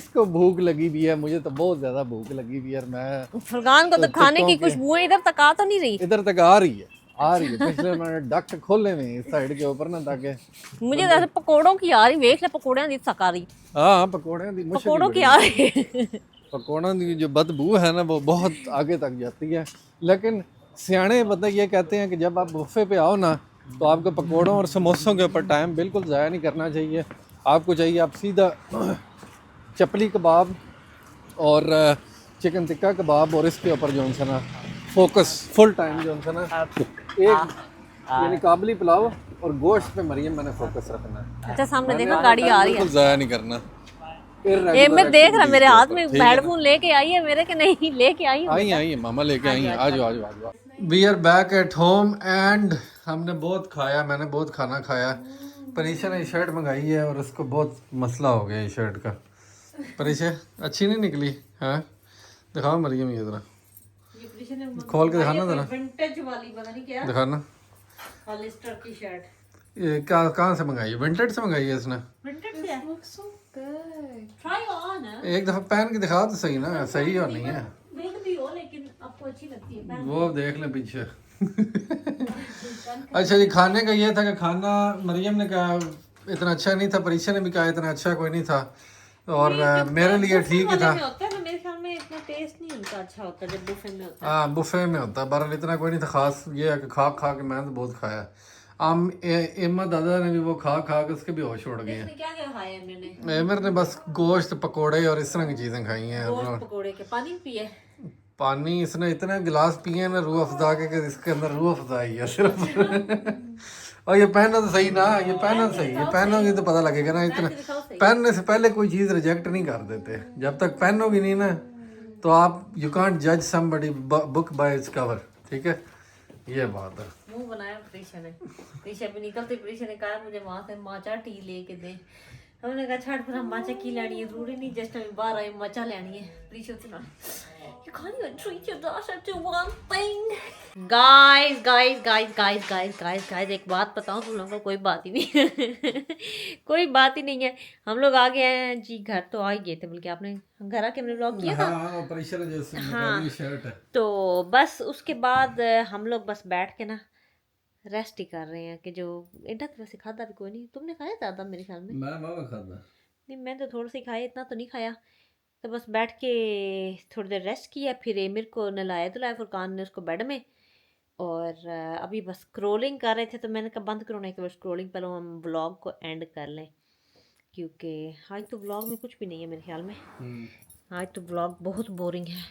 को भूख लगी भी है, मुझे तो बहुत ज्यादा भूख लगी भी है। मैं फरगान को तो खाने की खुशबुएं इधर तक आ तो नहीं रही, इधर तक आ रही है। पिछले मैंने डक्ट खोले हुए इस साइड के ऊपर ना, ताकि मुझे जैसे पकोड़ों की आ रही, देख ले पकोड़ियां दी सका रही। हां पकोड़ियां की आ रही। पकोड़ों की जो बदबू है ना वो बहुत आगे तक जाती है। लेकिन सियाने पता ये कहते हैं कि जब आप बुफे पे आओ ना तो आपको पकोड़ों और समोसों के ऊपर टाइम बिल्कुल ज़ाया नहीं करना चाहिए। आपको चाहिए आप सीधा चपली कबाब और चिकन टिक्का कबाब और इसके ऊपर जो है ना फोकस फुल टाइम जो है ना एक यानी काबली पुलाव और गोश्त पे मरियम मैंने फोकस रखना है। अच्छा सामने देखो गाड़ी आ रही है, ज़ाया नहीं करना। ये मैं देख रहा मेरे हाथ में हेडफोन लेके आई है मेरे के नहीं लेके आई है मामा लेके आई है। आज we are back at home and हमने बहुत खाया, मैंने बहुत खाना खाया। परीक्षा ने शर्ट मंगाई है और उसको बहुत मसला हो गया इस शर्ट का। परीक्षा अच्छी नहीं निकली है, दिखाओ मरियम ये जरा खोल के दिखाना जरा, विंटेज वाली पता नहीं क्या दिखाना। पॉलिस्टर की शर्ट ये कहाँ से मंगाई है? विंटेड से मंगाई है इसने? Printed से है। Looks so good. Try on. एक दफा पहन के दिखा तो सही ना, सही और नहीं है। देख भी हो लेकिन आपको अच्छी लगती है पहन। वो देख ले पीछे। अच्छा जी, खाने का ये था कि खाना मरियम ने कहा इतना अच्छा नहीं था, परीक्षा ने भी कहा इतना अच्छा कोई नहीं था, और मेरे लिए ठीक ही था। मेरे ख्याल में इतना टेस्ट नहीं उनका अच्छा होता जब बुफे में होता है। हाँ बुफे में होता है, बहरहाल इतना कोई नहीं था खास। ये है कि खा खा के मैंने तो बहुत खाया। इम्मा दादा ने भी वो खा खा के उसके भी होश उड़ गए हैं। क्या क्या खाया मैंने? एमर ने बस गोश्त पकोड़े और इस तरह की चीजें खाई हैं। गोश्त पकोड़े के पानी पिए? पानी इसने इतने गिलास पिए ना रूह अफ़ज़ा के कि इसके अंदर रूह अफ़ज़ा ही है सिर्फ। और ये पहनना तो सही ना, ये पहनना तो सही, ये पहनोगे तो पता लगेगा ना। इतना पहनने से पहले कोई चीज़ रिजेक्ट नहीं कर देते, जब तक पहनोगी नहीं ना तो आप यू कांट जज somebody book by its cover, ठीक है, ये बात है। मुंह बनाया प्रीशा ने, प्रीशा भी निकलते प्रीशा ने कहा मुझे वहां से माचा टी लेके दे। हमने कहा छाड़ फिर हम माचा की लेनी है, जरूरी नहीं जस्ट हम बाहर आए माचा लेनी है। प्रीशा से ना you can't even treat your daughter to one thing. guys, एक बात बताऊं तुम लोगों को, कोई बात ही नहीं कोई बात ही नहीं है। हम लोग आ गए हैं जी घर, तो आ ही गए थे बल्कि आपने घर आके हमने व्लॉग किया था। हाँ, परीक्षा जैसे हाँ, शर्ट है। तो बस उसके बाद हम लोग बस बैठ के ना रेस्ट ही कर रहे हैं कि जो इंटा तो वैसे खादा भी कोई नहीं। तुमने खाया ज़्यादा मेरे ख्याल में? मैं खाता नहीं, मैं तो थोड़ा सा ही खाया, इतना तो नहीं खाया। तो बस बैठ के थोड़ी देर रेस्ट किया, फिर एमिर को नलाया धुलाया फुरकान ने उसको बेड में, और अभी बस स्क्रोलिंग कर रहे थे। तो मैंने कहा बंद करो नहीं तो बस स्क्रोलिंग, पहले हम व्लॉग को एंड कर लें क्योंकि आज तो व्लॉग में कुछ भी नहीं है मेरे ख्याल में। आज तो व्लॉग बहुत बोरिंग है,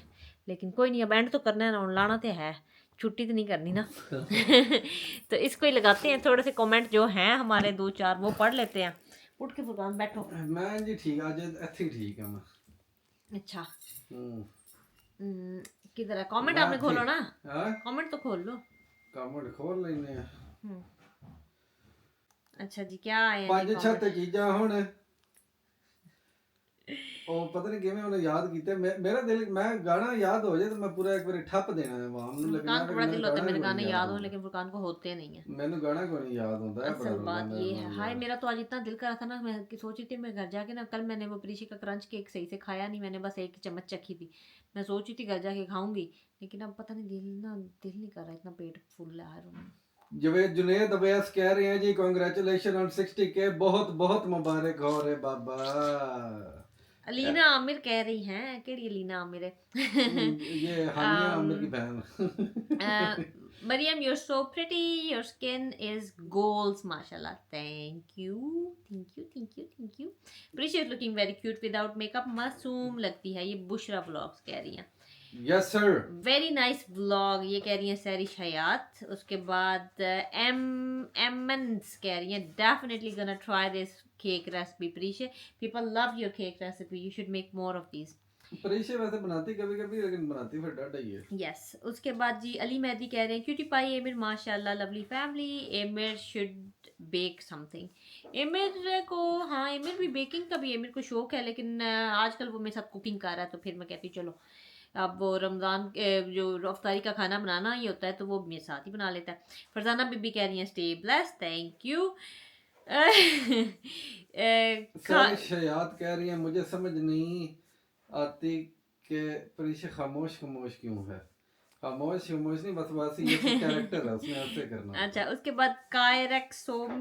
लेकिन कोई नहीं, अब एंड तो करना है ना, लाना तो है, छुट्टी तो नहीं करनी ना तो इसको ही लगाते हैं। थोड़े से कमेंट जो हैं हमारे 2-4 वो पढ़ लेते हैं। उठ के फुरकान बैठो। मैं जी ठीक आज ऐसे ठीक है मैं। अच्छा किधर है कमेंट? आपने खोलो ना, कमेंट तो खोल लो। कमेंट खोल लेने हैं। अच्छा जी, क्या आए? 5-6 चीज़ां हुण ਉਹ ਪਤਾ ਨਹੀਂ ਕਿਵੇਂ ਉਹਨੇ ਯਾਦ ਕੀਤਾ। ਮੇਰਾ ਦਿਲ, ਮੈਂ गाना याद हो जाए तो मैं पूरा एक बार ठप देना है वाम ਨੂੰ। लेकिन फुरकान को बड़ा दिल होता है मेरे गाने याद हो, लेकिन फुरकान को होते नहीं है। मैंने गाना को नहीं याद होता है। असल बात ये है। हाय, मेरा तो आज इतना दिल कर रहा था ना, मैं सोची थी मैं घर जाके ना, कल मैंने वो प्रीशी का क्रंच केक सही से खाया नहीं, मैंने बस 1 चम्मच चखी थी। मैं सोची थी घर जाके खाऊंगी, लेकिन अब पता नहीं दिल नहीं कर रहा, इतना पेट फुल है यार। जुनेद अवैस कह रहे हैं जी कांग्रेचुलेशन ऑन 60K, बहुत बहुत मुबारक हो रे बाबा। अलीना आमिर कह रही हैं, केड़ी अलीना आमिर है? ये हानिया आमिर की बहन। Mariam, you're so pretty. Your skin is goals, mashallah. Thank you. Prisha is looking very cute without makeup. मासूम लगती है। ये बुशरा vlogs कह रही हैं। Yes sir. Very nice vlog. ये कह रही हैं सैरिश हयात। उसके बाद Emmons कह रही हैं definitely gonna try this cake recipe. Prisha, people love your cake recipe. You should make more of these. परीक्षा वैसे बनाती कभी कभी, लेकिन बनाती फिर डर ही है। यस। उसके बाद जी अली मेहदी कह रहे हैं क्यूटी पाई एमिर माशाल्लाह lovely family, Emir should bake something. Emir को, हाँ एमिर भी बेकिंग का भी एमिर को शौक है, लेकिन आजकल वो मेरे साथ कुकिंग कर रहा है, तो फिर मैं कहती चलो अब वो रमज़ान जो अफ्तारी का खाना बनाना ही होता है तो वो मेरे साथ ही बना लेता है। फरजाना बीबी कह रही हैं स्टे ब्लेस्ड, थैंक यू। याद कह रही है मुझे समझ नहीं आती कि परीक्षा खामोश क्यों है। खामोश नहीं, बस ये कैरेक्टर है उसमें ऐसे करना। अच्छा, उसके बाद कायरेक्सियोम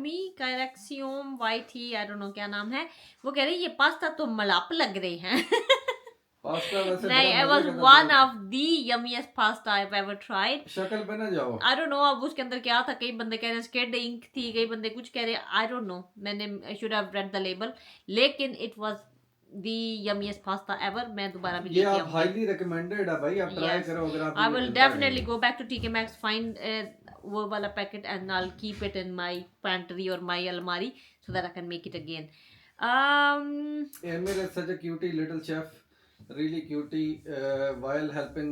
वाइट ही, आई डोंट नो क्या नाम है, वो कह रही है ये पास्ता तो मलाप लग रहे हैं। पास्ता वैसे नहीं, it was one of the yummiest pasta I've ever tried. शक्ल पे ना जाओ। I don't know अब उसके अंदर क्या था, कई बंदे कह रहे हैं स्केड इंक थी, कई बंदे कुछ कह रहे हैं, I don't know, मैंने I should have read the label, लेकिन it was the yummiest pasta ever। मैं दोबारा भी ये आप हाईली रिकमेंडेड है भाई, आप ट्राई करो अगर आप। I will definitely go back to TK Maxx, find वो वाला packet and I'll keep it in my pantry or my almari so that I can make it again. Emir is such a cutie little chef, really cutie, while helping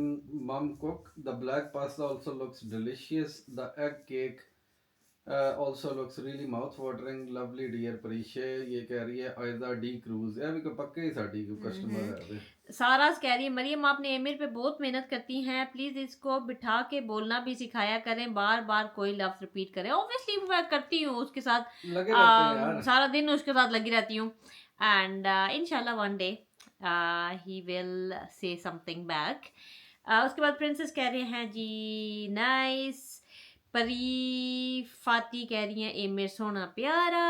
mom cook. The black pasta also looks delicious. The egg cake also looks really mouth-watering. Lovely dear Parisha, ये कह रही है आयदा D cruise, ये भी पक्के ही साड़ी को customer है। सारास कह रही है मरियम आपने एमिर पे बहुत मेहनत करती हैं, प्लीज इसको बिठा के बोलना भी सिखाया करें, बार बार कोई लफ्ज रिपीट करें। ऑब्वियसली मैं करती हूँ उसके साथ, लगे रहते हैं यार। सारा दिन उसके साथ लगी रहती हूँ, एंड इंशाल्लाह one day he will say something back. उसके बाद प्रिंसेस कह रहे हैं जी नाइस। परी फाती कह रही हैं एमिर सोना प्यारा।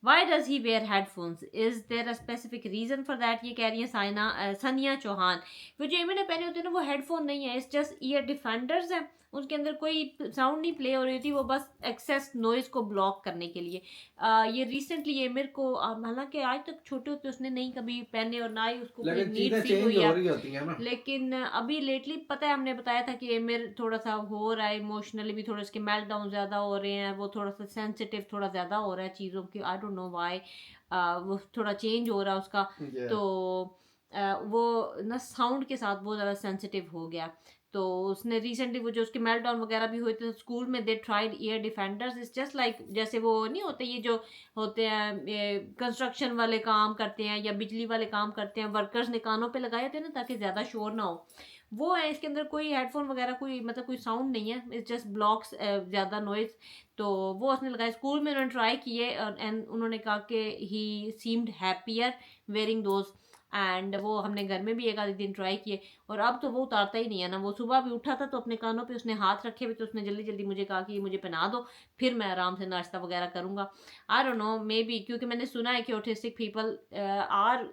Why does he wear headphones? Is there a specific reason for that? ये कह रही है सनिया चौहान। वो जो एमिर ने पहने होते हैं ना वो हेडफोन नहीं है, इट्स जस्ट ईयर डिफेंडर्स हैं, उसके अंदर कोई साउंड नहीं प्ले हो रही थी, वो बस एक्सेस नॉइज को ब्लॉक करने के लिए। ये रिसेंटली एमिर को, हालांकि आज तक छोटे होते उसने नहीं कभी पहने और ना ही उसको कोई नीड फील हुई है, लेकिन अभी लेटली पता है हमने बताया था कि एमिर थोड़ा सा हो रहा है इमोशनली भी, थोड़ा उसके मेल्ट डाउन ज़्यादा हो रहे हैं, वो थोड़ा सा सेंसिटिव थोड़ा ज़्यादा हो रहा है चीज़ों की, आई डोंट नो व्हाई, वो थोड़ा चेंज हो रहा है उसका। तो वो ना साउंड के साथ बहुत ज़्यादा सेंसिटिव हो गया, तो उसने रिसेंटली वो जो उसके मेल्टडाउन वगैरह भी हुए थे स्कूल में, they tried year defenders. It's just like जैसे वो नहीं होते ये जो होते हैं कंस्ट्रक्शन वाले काम करते हैं या बिजली वाले काम करते हैं, वर्कर्स ने कानों पे लगाए थे ना ताकि ज़्यादा शोर ना हो, वो है। इसके अंदर कोई हेडफोन वगैरह कोई मतलब कोई साउंड नहीं है, इट्स जस्ट ब्लॉक्स ज़्यादा नॉइज। तो वो उसने लगाया, स्कूल में उन्होंने ट्राई किए एंड उन्होंने कहा कि he seemed happier wearing those, and वो हमने घर में भी एक आधे दिन ट्राई किए, और अब तो वो उतारता ही नहीं है ना। वो सुबह भी उठा था तो अपने कानों पे उसने हाथ रखे हुए, तो उसने जल्दी जल्दी मुझे कहा कि ये मुझे पहना दो, फिर मैं आराम से नाश्ता वगैरह करूँगा। आई डोंट नो, मे बी क्योंकि मैंने सुना है कि ऑटिस्टिक पीपल आर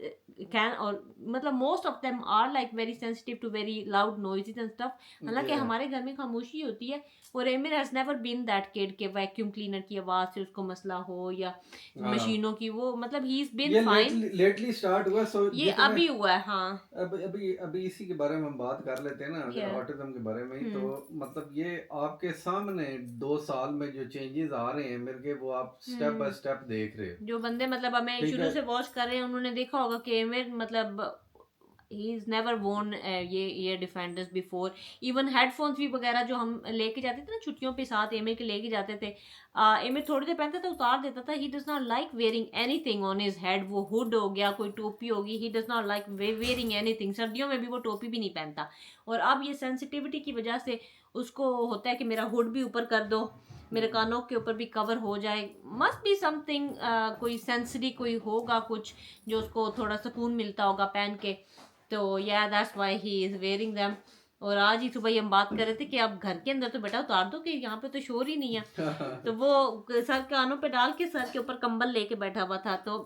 कैन, और मतलब most of them are like very sensitive to very loud noises and stuff. हालांकि हमारे घर में खामोशी होती है, और Emir has never been that kid के वैक्यूम क्लीनर की आवाज से उसको मसला हो या मशीनों की, वो मतलब he is been fine. Lately start हुआ, सो ये अभी हुआ है। हाँ, अभी इसी के बारे में हम बात कर लेते हैं ना, अगर ऑटिज्म के बारे में, तो मतलब ये आपके सामने 2 साल में जो चेंजेस आ रहे हैं मेरे के, वो आप स्टेप बाय स्टेप देख रहे हो। जो बंदे मतलब हमें शुरू से वॉच कर रहे हैं उन्होंने देखा होगा कि एमिर मतलब ही इज नेवर वोन ये year defenders before. Even headphones भी वगैरह जो हम लेके जाते थे ना छुट्टियों पे साथ एमिर के लेके जाते थे, एमिर थोड़ी देर पहनता था उतार देता था। He does not like wearing anything on his head, वो हुड हो गया कोई टोपी होगी, he does not like wearing anything. सर्दियों में भी वो टोपी भी नहीं पहनता, और अब ये सेंसिटिविटी की वजह से उसको होता है कि मेरा हुड भी ऊपर कर दो, मेरे कानों के ऊपर भी कवर हो जाए। मस्ट बी समथिंग, कोई सेंसरी कोई होगा कुछ जो उसको थोड़ा सुकून मिलता होगा पहन के, तो या that's why he is wearing them. और आज ही सुबह हम बात कर रहे थे कि अब घर के अंदर तो बेटा उतार दो कि यहाँ पे तो शोर ही नहीं है। तो वो सर कानों पे डाल के सर के ऊपर कंबल लेके बैठा हुआ था। तो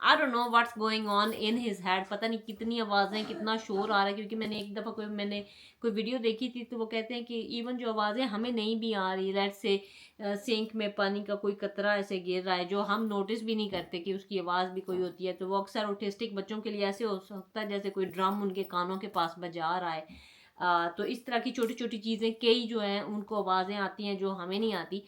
आई don't know what's going on in his head, पता नहीं कितनी आवाज़ें कितना शोर आ रहा है, क्योंकि मैंने एक दफ़ा मैंने कोई वीडियो देखी थी तो वो कहते हैं कि इवन जो आवाज़ें हमें नहीं भी आ रही, लेट्स से सिंक में पानी का कोई कतरा ऐसे गिर रहा है जो हम नोटिस भी नहीं करते कि उसकी आवाज़ भी कोई होती है, तो वो अक्सर ऑटिस्टिक बच्चों के लिए ऐसे हो सकता है जैसे कोई ड्रम उनके कानों के पास बजा रहा है। तो इस तरह की छोटी छोटी चीज़ें कई जो हैं उनको आवाज़ें आती हैं जो हमें नहीं आती।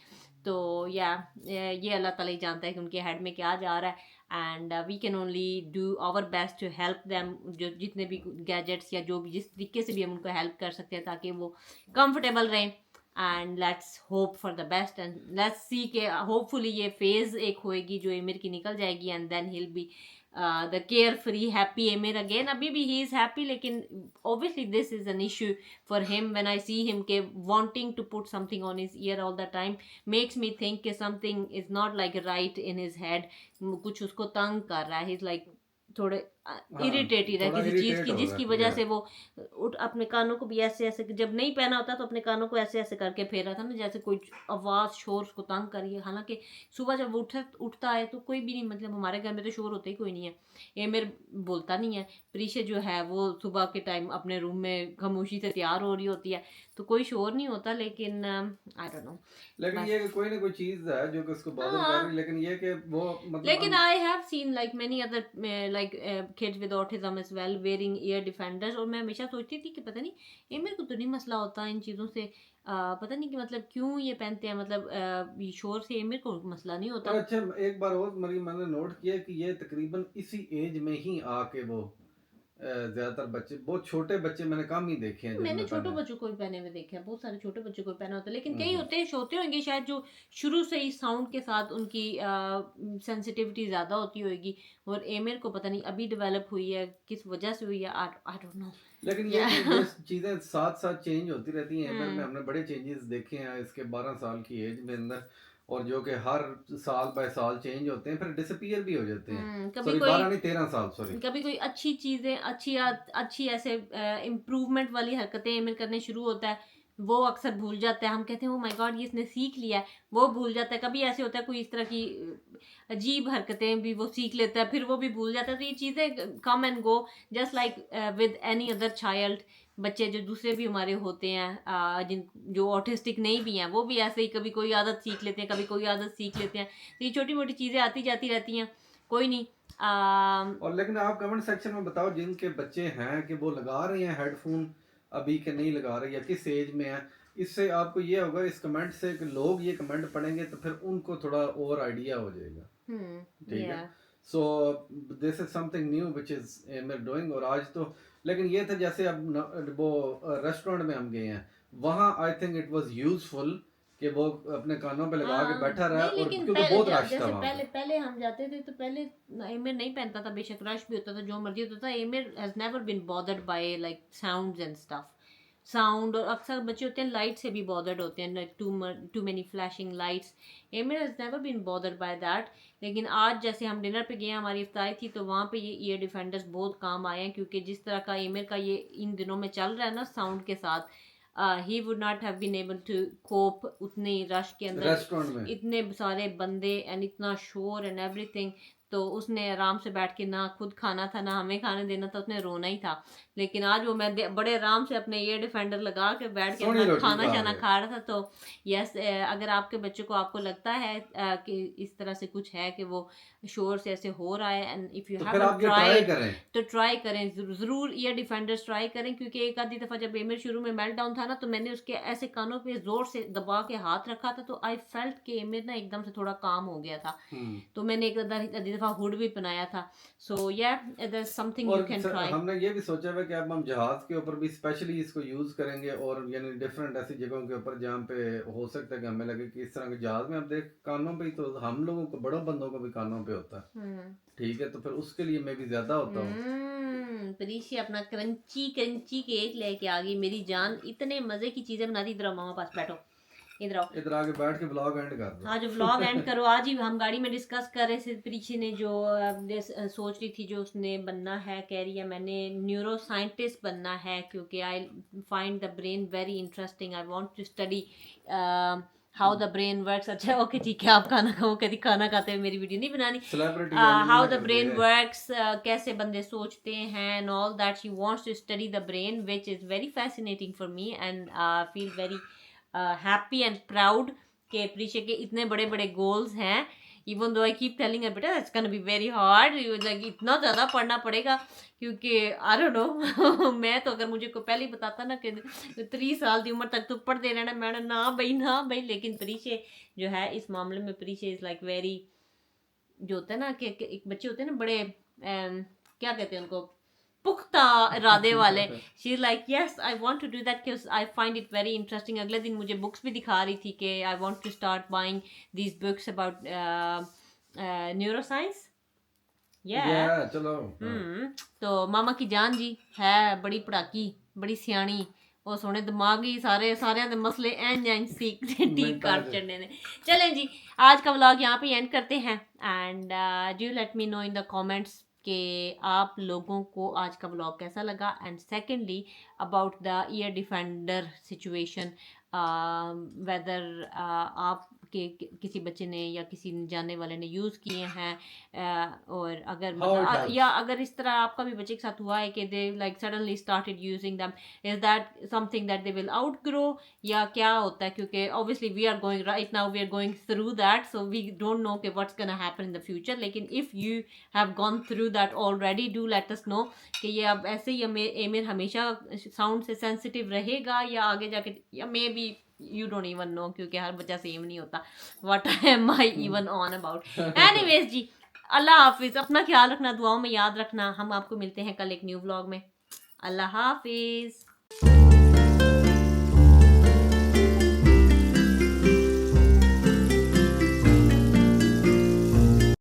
तो या ये अल्लाह ताला ही जानता है कि उनके हेड में क्या जा रहा है, and we can only do our best to help them, जो जितने भी गैजेट्स या जो भी जिस तरीके से भी हम उनको हेल्प कर सकते हैं ताकि वो कंफर्टेबल रहें। And let's hope for the best, and let's see के होपफुली ये फेज़ एक होएगी जो एमिर की निकल जाएगी, and then he'll be the carefree happy Emir again. अभी भी ही इज़ हैप्पी, लेकिन obviously this is an issue for him when I see him के wanting to put something on his ear all the time makes me think कि something is not like right in his head, कुछ उसको तंग कर रहा है, he's like थोड़े irritated है किसी चीज़ की जिसकी वजह से वो अपने कानों को भी ऐसे ऐसे, जब नहीं पहना होता तो अपने कानों को ऐसे ऐसे करके फेर रहा था ना जैसे कोई आवाज़ शोर उसको तंग करिए। हालांकि सुबह जब वो उठता है तो कोई भी नहीं, मतलब हमारे घर में तो शोर होता ही कोई नहीं है, ये मेरे बोलता नहीं है। प्रीशे जो है वो सुबह के टाइम अपने रूम में खामोशी से तैयार हो रही होती है तो कोई शोर नहीं होता, लेकिन आई डोंट नो, लेकिन ये कोई ना कोई चीज़ है जो कि उसको बॉदर कर रही है, लेकिन ये कि वो मतलब, लेकिन I have seen like many other like kids with autism as well wearing ear defenders, और मैं हमेशा सोचती थी कि पता नहीं ये मेरे को तो नहीं मसला होता इन चीज़ों से, पता नहीं कि मतलब क्यों ये पहनते हैं, मतलब शोर से ये मेरे को मसला नहीं होता। अच्छा एक बार और मैंने नोट किया कि ये तकरीबन इसी एज में ही आके वो ज्यादातर बच्चे, बहुत छोटे बच्चे मैंने कम ही देखे हैं। मैंने छोटे बच्चों को भी पहने हुए देखे हैं, बहुत सारे छोटे बच्चों को भी पहना होता है, लेकिन कई होते होंगे शायद जो शुरू से ही साउंड के साथ उनकी सेंसिटिविटी ज्यादा होती होगी, और एमिर को पता नहीं अभी डेवलप हुई है, किस वजह से हुई है, आई डोंट नो। लेकिन ये चीजें साथ साथ चेंज होती रहती हैं। एमिर में हमने बड़े चेंजेस देखे हैं इसके 12 साल की एज में अंदर, और जो कि हर साल बाय साल चेंज होते हैं, फिर डिसअपीयर भी हो जाते हैं। कभी 12 नहीं 13 साल, सॉरी। कभी कोई अच्छी चीजें, अच्छी ऐसे इम्प्रूवमेंट वाली हरकतें एमिर करने शुरू होता है, वो अक्सर भूल जाता है। हम कहते हैं ओ माय गॉड ये इसने सीख लिया है, वो भूल जाता है। कभी ऐसे होता है कोई इस तरह की अजीब हरकतें भी वो सीख लेता है, फिर वो भी भूल जाता है। तो ये चीज़ें come and go, just like with any other child. बच्चे जो दूसरे भी हमारे होते हैं जिन जो ऑटिस्टिक नहीं भी हैं, वो भी ऐसे ही कभी कोई आदत सीख लेते हैं, कभी कोई आदत सीख लेते हैं। तो ये छोटी मोटी चीज़ें आती जाती रहती हैं, कोई नहीं। और लेकिन आप कमेंट सेक्शन में बताओ जिनके बच्चे हैं कि वो लगा रहे हैं हेडफोन अभी के नहीं लगा रहे, या किस एज में है। इससे आपको ये होगा इस कमेंट से कि लोग ये कमेंट पढ़ेंगे तो फिर उनको थोड़ा और आइडिया हो जाएगा। ठीक है, so this is something new which is emir doing. और आज तो लेकिन ये था जैसे अब वो रेस्टोरेंट में हम गए हैं, वहाँ I think it was useful कि वो अपने कानों पे लगा के बैठा रहा, और क्योंकि बहुत रश था वहाँ। पहले हम जाते थे तो पहले एमिर नहीं पहनता था, बेशक रश भी होता था, जो मर्जी होता था। Emir has never been bothered by like sounds and stuff, sound. और अक्सर बच्चे होते हैं लाइट से भी बॉदर्ड होते हैं, like too many flashing lights. Emir has never been bothered by that. लेकिन आज जैसे हम डिनर पे गए, हमारी इफ्तारी थी, तो वहाँ पे ये ईयर डिफेंडर्स बहुत काम आए हैं, क्योंकि जिस तरह का एमिर का ये इन दिनों में चल रहा है ना साउंड के साथ, he would not have been able to cope उतने रश के अंदर, इतने सारे बंदे एंड इतना शोर एंड एवरीथिंग। तो उसने आराम से बैठ के ना खुद खाना था ना हमें खाने देना था, उसने रोना ही था। लेकिन आज वो मैं बड़े आराम से अपने ईयर डिफेंडर लगा के बैठ के अपना खाना शाना खा रहा था। तो यस, अगर आपके बच्चों को आपको लगता है कि इस तरह से कुछ है कि वो शोर से ऐसे हो रहा है, and if you have try तो ट्राई करें, जरूर ईयर डिफेंडर्स ट्राई करें। क्योंकि एक आधी दफ़ा जब एमिर शुरू में मेल्ट डाउन था ना, तो मैंने उसके ऐसे कानों पे जोर से दबा के हाथ रखा था, तो आई फेल्ट कि एमिर ना एकदम से थोड़ा काम हो गया था। तो मैंने एक आधी दफ़ा हुड भी पहनाया था। So yeah there is something you can try. हमने ये भी सोचा है कि अब हम जहाज के ऊपर भी स्पेशली इसको यूज करेंगे, और यानी डिफरेंट ऐसी जगहों के ऊपर जहाँ पे हो सकता है कि हमें लगे कि इस तरह के जहाज में, अब देख कानों पे ही तो हम लोगों को, बड़ों बंदों को भी कानों पे होता है। ठीक है, तो फिर उसके लिए मैं भी ज्यादा होता हूँ। प्रीशी अपना क्रंची केक लेके आ गई, मेरी जान इतने मजे की चीजें बनाती। इधर मामा पास बैठो, इधर आओ, इधर आके बैठ के व्लॉग एंड कर दो। हाँ, जो व्लॉग एंड करो। आज ही हम गाड़ी में डिस्कस कर रहे थे, प्रीशी ने जो सोच रही थी जो उसने बनना है, कह रही है मैंने न्यूरो साइंटिस्ट बनना है, क्योंकि I find the brain very interesting, I want to study how the brain works. अच्छा ओके ठीक है, आप खाना खाओ, कहती खाना खाते हुए मेरी वीडियो नहीं बनानी। हाउ द ब्रेन वर्क्स, कैसे बंदे सोचते हैं and all that. She wants to study the brain which is very fascinating for me, and feel very happy and proud के प्रीशे के इतने बड़े बड़े गोल्स हैं। Even though I keep telling बेटा it's gonna be very hard, like इतना ज़्यादा पढ़ना पड़ेगा, क्योंकि आई डोंट नो मैं तो अगर मुझे को पहले ही बताता ना कि 3 साल की उम्र तक तो पढ़ते रहना, मैंने ना भाई। लेकिन प्रीशे जो है इस मामले में, प्रीशे इज़ लाइक वेरी, जो होता है ना कि एक बच्चे होते हैं ना बड़े क्या कहते हैं उनको, पुख्ता इरादे वाले। She is like yes I want to do that because I find it very interesting. अगले दिन मुझे बुक्स भी दिखा रही थी कि I want to start buying these books about neuroscience. चलो। तो मामा की जान जी है बड़ी पढ़ाकी, बड़ी सियाणी, वो सोने दिमाग ही सारे दे मसले एंज सीख ठीक कर चढ़ने ने। चलें जी, आज का व्लॉग यहाँ पे एंड करते हैं, and do let me know in the comments कि आप लोगों को आज का व्लॉग कैसा लगा, and secondly about the ear defender situation, whether आप के किसी बच्चे ने या किसी जानने वाले ने यूज़ किए हैं, और अगर या अगर इस तरह आपका भी बच्चे के साथ हुआ है कि they like suddenly started using them, is that something that they will outgrow, या क्या होता है? क्योंकि obviously we are going right now, we are going through that, so we don't know कि what's gonna happen in the future. लेकिन if you have gone through that already, do let us know कि ये अब ऐसे ही एमिर हमेशा sound से सेंसिटिव रहेगा, या आगे जाके, या may be you don't even know, क्योंकि हर बच्चा सेम नहीं होता। what am I even on about? anyways जी, अल्लाह हाफिज, अपना ख्याल रखना, दुआओं में याद रखना। हम आपको मिलते हैं कल एक न्यू व्लॉग में। अल्लाह हाफिज।